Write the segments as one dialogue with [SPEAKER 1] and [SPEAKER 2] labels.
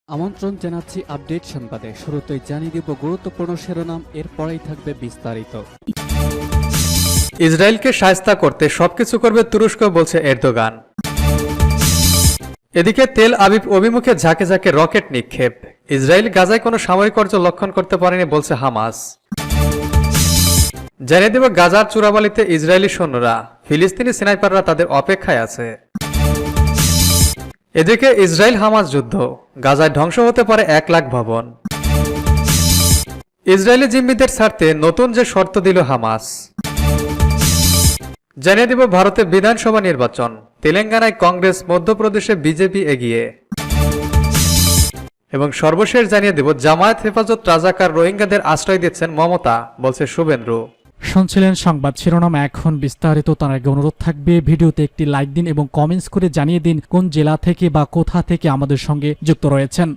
[SPEAKER 1] আমন্ত্রণ জানাচ্ছি আপডেট সংবাদে। শুরুতেই জানিয়ে দিব গুরুত্বপূর্ণ শিরোনাম, এরপরেই থাকবে বিস্তারিত।
[SPEAKER 2] ইসরায়েলকে শায়েস্তা করতে সবকিছু করবে তুরস্ক, বলছে এরদোগান। এদিকে তেল আবিব অভিমুখে ঝাঁকে ঝাঁকে রকেট নিক্ষেপ। ইসরায়েল গাজায় কোনো সামরিক অর্জন লক্ষণ করতে পারেনি, বলছে হামাস। জানিয়ে দেব গাজার চূড়াবালিতে ইসরায়েলি সৈন্যরা, ফিলিস্তিনি স্নাইপাররা তাদের অপেক্ষায় আছে। এদিকে ইসরায়েল হামাস যুদ্ধ, গাজায় ধ্বংস হতে পারে 1 লাখ ভবন। ইসরায়েলি জিম্মিদের ছাড়তে নতুন যে শর্ত দিল হামাস। জানিয়ে দিব ভারতে বিধানসভা নির্বাচন, তেলেঙ্গানায় কংগ্রেস, মধ্যপ্রদেশে বিজেপি এগিয়ে। এবং সর্বশেষ জানিয়ে দেব জামায়াত হেফাজত রাজাকার রোহিঙ্গাদের আশ্রয় দিচ্ছেন মমতা, বলছে শুভেন্দু।
[SPEAKER 3] শুনছিলেন সংবাদ শিরোনাম, এখন বিস্তারিত। তার আগে অনুরোধ থাকবে ভিডিওতে একটি লাইক দিন এবং কমেন্টস করে জানিয়ে দিন কোন জেলা থেকে বা কোথা থেকে আমাদের সঙ্গে যুক্ত রয়েছেন।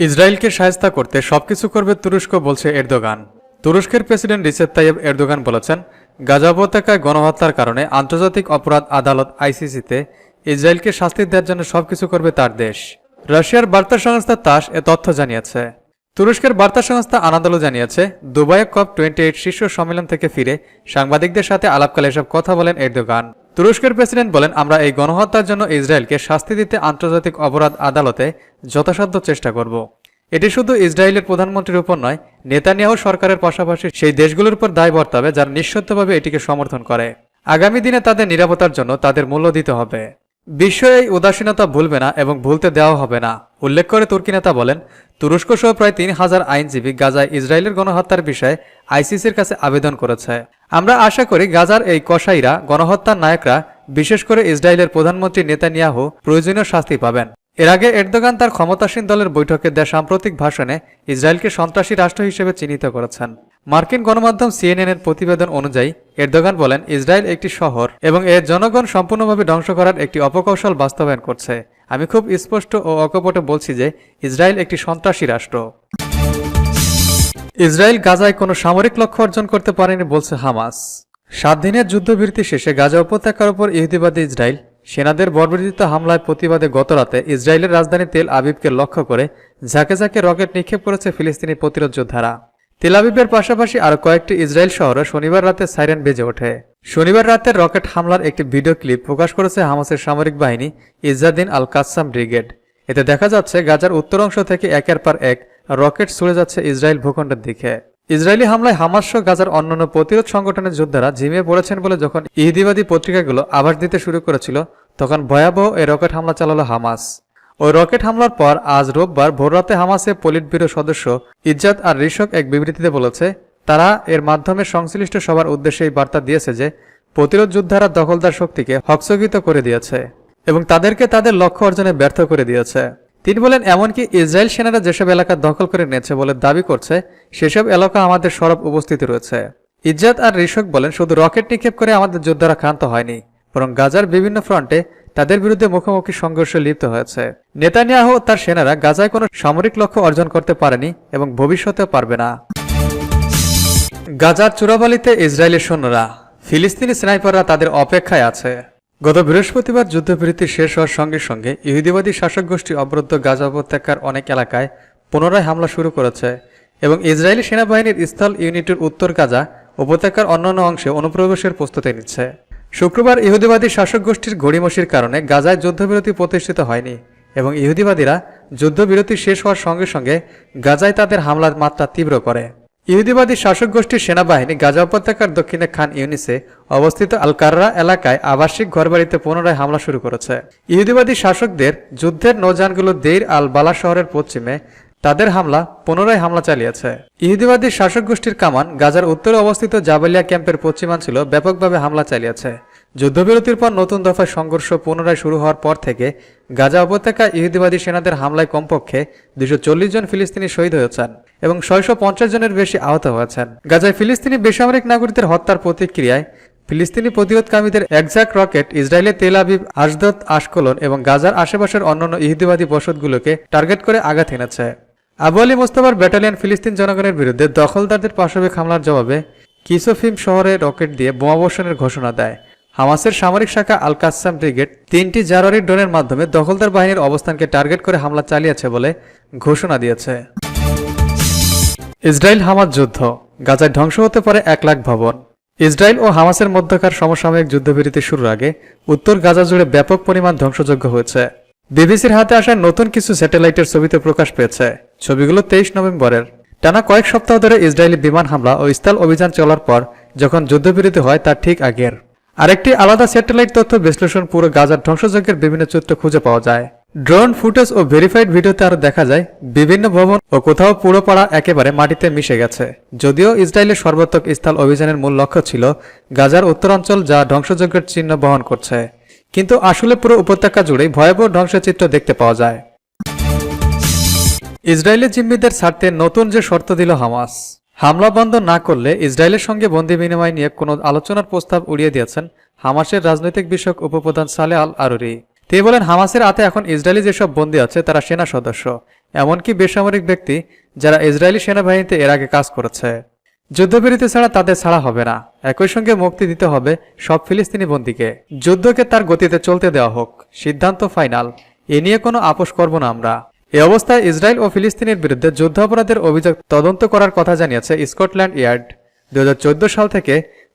[SPEAKER 2] ইসরায়েলকে শায়েস্তা করতে সবকিছু করবে তুরস্ক, বলছে এরদোগান। তুরস্কের প্রেসিডেন্ট রিসেপ তাইয়েব এরদোগান বলেছেন, গাজা উপত্যকায় গণহত্যার কারণে আন্তর্জাতিক অপরাধ আদালত আইসিসিতে ইসরায়েলকে শাস্তি দেওয়ার জন্য সবকিছু করবে তার দেশ। রাশিয়ার বার্তা সংস্থা তাস এ তথ্য জানিয়েছে। তুরস্কের বার্তা সংস্থা আনাদোলু জানিয়েছে, দুবাইয়ে COP28 শীর্ষ সম্মেলন থেকে ফিরে সাংবাদিকদের সাথে আলাপকালে এসব কথা বলেন এরদোগান। তুরস্কের প্রেসিডেন্ট বলেন, আমরা এই গণহত্যার জন্য ইসরায়েলকে শাস্তি দিতে আন্তর্জাতিক অপরাধ আদালতে যথাসাধ্য চেষ্টা করব। এটি শুধু ইসরায়েলের প্রধানমন্ত্রীর উপর নয়, নেতানিয়াহু সরকারের পাশাপাশি সেই দেশগুলোর উপর দায় বর্তাবে যারা নিঃশর্তভাবে এটিকে সমর্থন করে। আগামী দিনে তাদের নিরাপত্তার জন্য তাদের মূল্য দিতে হবে। বিশ্ব এই উদাসীনতা ভুলবে না এবং ভুলতে দেওয়া হবে না। উল্লেখ করে তুর্কি নেতা বলেন, তুরস্ক সহ প্রায় 3000 আইনজীবী গাজায় ইসরায়েলের গণহত্যার বিষয়ে আইসিসির কাছে আবেদন করেছে। আমরা আশা করি গাজার এই কসাইরা, গণহত্যার নায়করা, বিশেষ করে ইসরায়েলের প্রধানমন্ত্রী নেতানিয়াহু প্রয়োজনীয় শাস্তি পাবেন। এর আগে এরদোগান তার ক্ষমতাসীন দলের বৈঠকে দেওয়া সাম্প্রতিক ভাষণে ইসরায়েলকে সন্ত্রাসী রাষ্ট্র হিসেবে চিহ্নিত করেছেন। মার্কিন গণমাধ্যম CNN এর প্রতিবেদন অনুযায়ী এরদোগান বলেন, ইসরায়েল একটি শহর এবং এর জনগণ সম্পূর্ণভাবে ধ্বংস করার একটি অপকৌশল বাস্তবায়ন করছে। আমি খুব স্পষ্ট ও অকপটে বলছি যে ইসরায়েল একটি সন্ত্রাসী রাষ্ট্র। ইসরায়েল গাজায় কোনো সামরিক লক্ষ্য অর্জন করতে পারেনি, বলছে হামাস। 7 দিনের যুদ্ধবিরতি শেষে গাজা উপত্যকার উপর ইহুদিবাদী ইসরায়েল সেনাদের বর্বরিত হামলায় প্রতিবাদে গতরাতে ইসরায়েলের রাজধানী তেল আবিবকে লক্ষ্য করে ঝাঁকে ঝাঁকে রকেট নিক্ষেপ করেছে ফিলিস্তিনি প্রতিরোধ যোদ্ধারা। তেল আবিবের পাশাপাশি আরও কয়েকটি ইসরায়েল শহরে শনিবার রাতে সাইরেন বেজে ওঠে। শনিবার রাতের রকেট হামলার একটি ভিডিও ক্লিপ প্রকাশ করেছে হামাসের সামরিক বাহিনী ইজ্জাদিন আল কাসাম ব্রিগেড। এতে দেখা যাচ্ছে গাজার উত্তর অংশ থেকে একের পর এক রকেট ছুড়ে যাচ্ছে ইসরায়েল ভূখণ্ডের দিকে। ইসরায়েলি হামলায় হামাস সহ গাজার অন্যান্য প্রতিরোধ সংগঠনের যোদ্ধারা ঝিমিয়ে পড়েছেন বলে যখন ইহুদিবাদী পত্রিকাগুলো আভাস দিতে শুরু করেছিল, তখন ভয়াবহ এই রকেট হামলা চালালো হামাস। ওই রকেট হামলার পর আজ রোববার ভোররাতে হামাসের পলিট ব্যুরো সদস্য ইজ্জাত আর রিশক এক বিবৃতিতে বলেছে, তারা এর মাধ্যমে সংশ্লিষ্ট সবার উদ্দেশ্যে এই বার্তা দিয়েছে যে প্রতিরোধ যোদ্ধারা দখলদার শক্তিকে হস্তগত করে দিয়েছে এবং তাদেরকে তাদের লক্ষ্য অর্জনে ব্যর্থ করে দিয়েছে। তিনি বলেন, এমনকি ইসরায়েল সেনারা যেসব এলাকা দখল করে নিয়েছে বলে দাবি করছে, সেসব এলাকা আমাদের সরব উপস্থিতি রয়েছে। ইজ্জাত আর রিশক বলেন, শুধু রকেট নিক্ষেপ করে আমাদের যোদ্ধারা ক্ষান্ত হয়নি, বরং গাজার বিভিন্ন ফ্রন্টে তাদের বিরুদ্ধে মুখোমুখি সংঘর্ষে লিপ্ত হয়েছে। নেতানিয়াহু তার সেনারা গাজায় কোনো সামরিক লক্ষ্য অর্জন করতে পারেনি এবং ভবিষ্যতেও পারবে না। গাজার চূড়াবালিতে ইসরায়েলের সৈন্যরা, ফিলিস্তিনি স্নাইপাররা তাদের অপেক্ষায় আছে। গত বৃহস্পতিবার যুদ্ধবিরতি শেষ হওয়ার সঙ্গে সঙ্গে ইহুদিবাদী শাসক গোষ্ঠী অবরুদ্ধ গাজা উপত্যকার অনেক এলাকায় পুনরায় হামলা শুরু করেছে এবং ইসরায়েলি সেনাবাহিনীর স্থল ইউনিটের উত্তর গাজা উপত্যকার অন্যান্য অংশে অনুপ্রবেশের প্রস্তুতি নিচ্ছে। শুক্রবার ইহুদিবাদী শাসক গোষ্ঠীর গড়িমসির কারণে গাজায় যুদ্ধবিরতি প্রতিষ্ঠিত হয়নি এবং ইহুদিবাদীরা যুদ্ধবিরতি শেষ হওয়ার সঙ্গে সঙ্গে গাজায় তাদের হামলার মাত্রা তীব্র করে। ইহুদিবাদী শাসক গোষ্ঠীর সেনাবাহিনী গাজা উপত্যকার দক্ষিণে খান ইউনিসে অবস্থিত আল কাররা এলাকায় আবাসিক ঘরবাড়িতে পুনরায় হামলা শুরু করেছে। ইহুদিবাদী শাসকদের যুদ্ধের নৌযানগুলো দেইর আল বালা শহরের পশ্চিমে তাদের পুনরায় হামলা চালিয়েছে। ইহুদিবাদী শাসক গোষ্ঠীর কামান গাজার উত্তরে অবস্থিত জাবালিয়া ক্যাম্পের পশ্চিমাঞ্চল ব্যাপকভাবে হামলা চালিয়েছে। যুদ্ধবিরতির পর নতুন দফায় সংঘর্ষ পুনরায় শুরু হওয়ার পর থেকে গাজা উপত্যকায় ইহুদিবাদী সেনাদের হামলায় কমপক্ষে 240 জন ফিলিস্তিনি শহীদ হয়েছেন এবং 650 জনের বেশি আহত হয়েছেন। গাজায় ফিলিস্তিনি বেসামরিক নাগরিকদের হত্যার প্রতিক্রিয়ায় ফিলিস্তিনি প্রতিরোধকামীদের একঝাঁক রকেট ইসরায়েলের তেল আবিব, আশদদ, আশকলন এবং গাজার আশেপাশের অন্যান্য ইহুদিবাদী বসতগুলোকে টার্গেট করে আঘাত এনেছে। আবু আলী মোস্তফার ব্যাটালিয়ন ফিলিস্তিন জনগণের বিরুদ্ধে দখলদারদের পাশবিক হামলার জবাবে কিসোফিম শহরে রকেট দিয়ে বোমাবর্ষণের ঘোষণা দেয়। হামাসের সামরিক শাখা আল কাসসাম ব্রিগেড 3টি জারোয়ারি ড্রোনের মাধ্যমে দখলদার বাহিনীর অবস্থানকে টার্গেট করে হামলা চালিয়েছে বলে ঘোষণা দিয়েছে। ইসরায়েল হামাস যুদ্ধ, গাজায় ধ্বংস হতে পারে 1 লাখ ভবন। ইসরায়েল ও হামাসের মধ্যকার সমসাময়িক যুদ্ধবিরতি শুরুর আগে উত্তর গাজা জুড়ে ব্যাপক পরিমাণ ধ্বংসযজ্ঞ হয়েছে। বিবিসির হাতে আসা নতুন কিছু স্যাটেলাইটের ছবিতে প্রকাশ পেয়েছে। ছবিগুলো 23 নভেম্বরের। টানা কয়েক সপ্তাহ ধরে ইসরায়েলি বিমান হামলা ও স্থল অভিযান চলার পর যখন যুদ্ধবিরতি হয় তার ঠিক আগের আরেকটি আলাদা স্যাটেলাইট তথ্য বিশ্লেষণ পুরো গাজার ধ্বংসযজ্ঞের বিভিন্ন চিত্র খুঁজে পাওয়া যায়। ড্রোন ফুটেজ ও ভেরিফাইড ভিডিওতে আরও দেখা যায় বিভিন্ন ভবন ও কোথাও পুরো পাড়া একেবারে মাটিতে মিশে গেছে। যদিও ইসরায়েলের সর্বাত্মক স্থল অভিযানের মূল লক্ষ্য ছিল গাজার উত্তরাঞ্চল, যা ধ্বংসযজ্ঞের চিহ্ন বহন করছে, কিন্তু আসলে পুরো উপত্যকা জুড়েই ভয়াবহ ধ্বংসের চিত্র দেখতে পাওয়া যায়। ইসরায়েলি জিম্মিদের ছাড়তে নতুন যে শর্ত দিল হামাস। হামলা বন্ধ না করলে ইসরায়েলের সঙ্গে বন্দী বিনিময় নিয়ে কোনো আলোচনার প্রস্তাব উড়িয়ে দিয়েছেন হামাসের রাজনৈতিক বিষয়ক উপপ্রধান সালেহ আল আরুরি। তিনি বলেন, হামাসের হাতে এখন ইসরায়েলি যেসব বন্দী আছে তারা সেনা সদস্য, এমনকি বেসামরিক ব্যক্তি যারা ইসরায়েলি সেনাবাহিনীতে এর আগে কাজ করেছে। যুদ্ধবিরতি ছাড়া তাদের ছাড়া হবে না। একই সঙ্গে মুক্তি দিতে হবে সব ফিলিস্তিনি বন্দীকে। যুদ্ধকে তার গতিতে চলতে দেওয়া হোক, সিদ্ধান্ত ফাইনাল। এ নিয়ে কোনো আপোষ করব না আমরা। এ অবস্থায় ইসরায়েল ও ফিলিস্তিনের বিরুদ্ধে যুদ্ধাপরাধের অভিযোগ তদন্ত করার কথা জানিয়েছে স্কটল্যান্ড ইয়ার্ড। 2014 সাল থেকে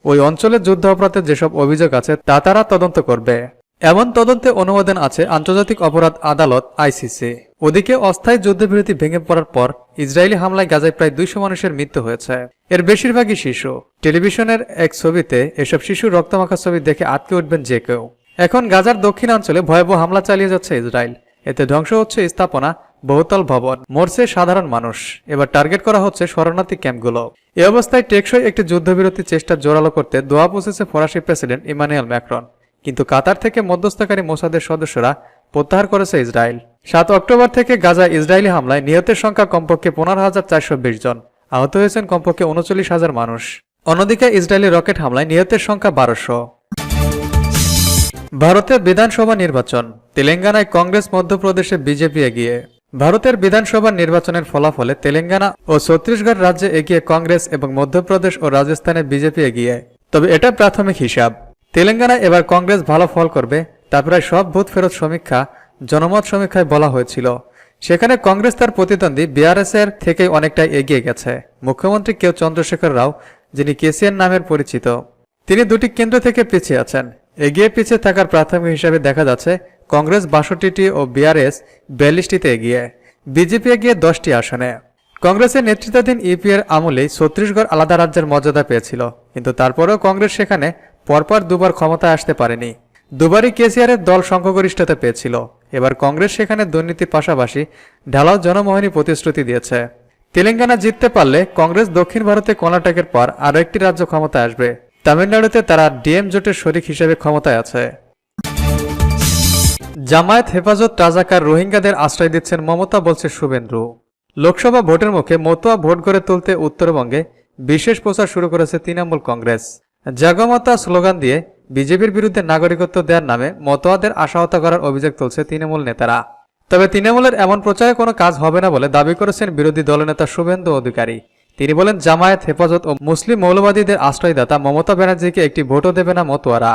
[SPEAKER 2] ওই অঞ্চলে যুদ্ধ অপরাধের যেসব অভিযোগ আছে তা তারা তদন্ত করবে। এমন তদন্তে অনুমোদন আছে আন্তর্জাতিক অপরাধ আদালত আইসিসি। ওদিকে অস্থায়ী যুদ্ধবিরতি ভেঙে পড়ার পর ইসরায়েলি হামলায় গাজায় প্রায় 200 মানুষের মৃত্যু হয়েছে। এর বেশিরভাগই শিশু। টেলিভিশনের এক ছবিতে এসব শিশুর রক্তমাখা ছবি দেখে আটকে উঠবেন যে কেউ। এখন গাজার দক্ষিণাঞ্চলে ভয়াবহ হামলা চালিয়ে যাচ্ছে ইসরায়েল। এতে ধ্বংস হচ্ছে স্থাপনা, বহুতল ভবন, মরছে সাধারণ মানুষ। এবার টার্গেট করা হচ্ছে শরণার্থী ক্যাম্পগুলো। এ অবস্থায় টেকসই একটি যুদ্ধবিরতির চেষ্টা জোরালো করতে দোয়া পৌঁছেছে ফরাসি প্রেসিডেন্ট ইমানুয়েল ম্যাক্রন, কিন্তু কাতার থেকে মধ্যস্থকারী মোসাদের সদস্যরা প্রত্যাহার করেছে ইসরায়েল। 7 অক্টোবর থেকে গাজায় ইসরায়েলি হামলায় নিহতের সংখ্যা কমপক্ষে 15,420 জন, আহত হয়েছেন কমপক্ষে 39,000 মানুষ। অন্যদিকে ইসরায়েলি রকেট হামলায় নিহতের সংখ্যা 1200। ভারতের বিধানসভা নির্বাচন, তেলেঙ্গানায় কংগ্রেস, মধ্যপ্রদেশে বিজেপি এগিয়ে। ভারতের বিধানসভা নির্বাচনের ফলাফলে তেলেঙ্গানা ও ছত্তিশগড় রাজ্যে এগিয়ে কংগ্রেস এবং মধ্যপ্রদেশ ও রাজস্থানে বিজেপি এগিয়ে। তবে এটা প্রাথমিক হিসাব। তেলেঙ্গানায় এবার কংগ্রেস ভালো ফল করবে তা প্রায় সব ভোট ফেরত সমীক্ষা, জনমত সমীক্ষায় বলা হয়েছিল। সেখানে কংগ্রেস তার প্রতিদ্বন্দ্বী বিআরএস এর থেকে অনেকটাই এগিয়ে গেছে। মুখ্যমন্ত্রী কেউ চন্দ্রশেখর রাও, যিনি কেসিআর নামের পরিচিত, তিনি 2টি কেন্দ্র থেকে পিছিয়ে আছেন। এগিয়ে পিছিয়ে থাকার প্রাথমিক হিসাবে দেখা যাচ্ছে কংগ্রেস 62টি ও বিআরএস 42টিতে এগিয়ে। বিজেপি এগিয়ে 10টি আসনে। কংগ্রেসের নেতৃত্বাধীন ইউপিএর আমলেই ছত্তিশগড় আলাদা রাজ্যের মর্যাদা পেয়েছিল, কিন্তু তারপরেও কংগ্রেস সেখানে পরপর 2বার ক্ষমতায় আসতে পারেনি। 2বারই কেসিআরের দল সংখ্যাগরিষ্ঠতা পেয়েছিল। এবার কংগ্রেস সেখানে দুর্নীতির পাশাপাশি ঢালাও জনমোহনী প্রতিশ্রুতি দিয়েছে। তেলেঙ্গানা জিততে পারলে কংগ্রেস দক্ষিণ ভারতে কর্ণাটকের পর আরও একটি রাজ্য ক্ষমতায় আসবে। তামিলনাড়ুতে তারা ডিএম জোটের শরিক হিসেবে ক্ষমতায় আছে। জামায়াত, হেফাজত, রাজাকার, রোহিঙ্গাদের আশ্রয় দিচ্ছেন মমতা, বলছে শুভেন্দু। লোকসভা ভোটের মুখে মতুয়া ভোট গড়ে তুলতে উত্তরবঙ্গে বিশেষ প্রচার শুরু করেছে তৃণমূল কংগ্রেস। জাগমতা স্লোগান দিয়ে বিজেপির বিরুদ্ধে নাগরিকত্ব দেওয়ার নামে মতুয়াদের আশাহত করার অভিযোগ তুলছে তৃণমূল নেতারা। তবে তৃণমূলের এমন প্রচারে কোনো কাজ হবে না বলে দাবি করেছেন বিরোধী দলনেতা শুভেন্দু অধিকারী। তিনি বলেন, জামায়াত, হেফাজত ও মুসলিম মৌলবাদীদের আশ্রয়দাতা মমতা ব্যানার্জিকে একটি ভোটও দেবে না মতুয়ারা।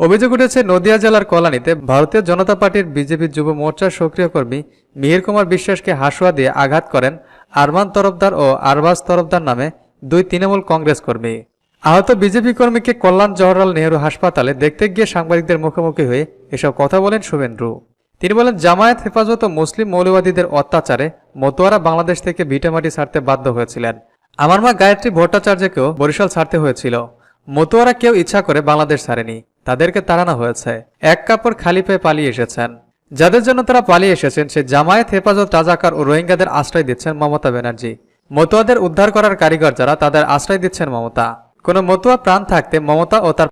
[SPEAKER 2] অভিযোগ উঠেছে নদিয়া জেলার কল্যাণীতে ভারতীয় জনতা পার্টির বিজেপি যুব মোর্চার সক্রিয় কর্মী মিহির কুমার বিশ্বাসকে হাসুয়া দিয়ে আঘাত করেন আরমান তরফদার ও আরবাজ তরফদার নামে 2 তৃণমূল কংগ্রেস কর্মী। আহত বিজেপি কর্মীকে কল্যাণ জওহরলাল নেহরু হাসপাতালে দেখতে গিয়ে সাংবাদিকদের মুখোমুখি হয়ে এসব কথা বলেন শুভেন্দু। তিনি বলেন, জামায়াত, হেফাজত ও মুসলিম মৌলবাদীদের অত্যাচারে মতুয়ারা বাংলাদেশ থেকে ভিটেমাটি ছাড়তে বাধ্য হয়েছিলেন। আমার মা গায়ত্রী ভট্টাচার্যকেও বরিশাল ছাড়তে হয়েছিল। মতুয়ারা কেউ ইচ্ছা করে বাংলাদেশ ছাড়েনি, তাদেরকে তাড়ানো হয়েছে। এক কাপড় খালি পেয়ে পালিয়ে এসেছেন। যাদের জন্য তারা পালিয়ে এসেছেন সে জামায়াত, হেফাজত, রাজাকার ও রোহিঙ্গাদের আশ্রয় দিচ্ছেন মমতা ব্যানার্জি। মতুয়াদের উদ্ধার করার কারিগর যারা, তাদের আশ্রয় দিচ্ছেন মমতা। কোনো মতুয়া প্রাণ থাকতে মমতা ও তার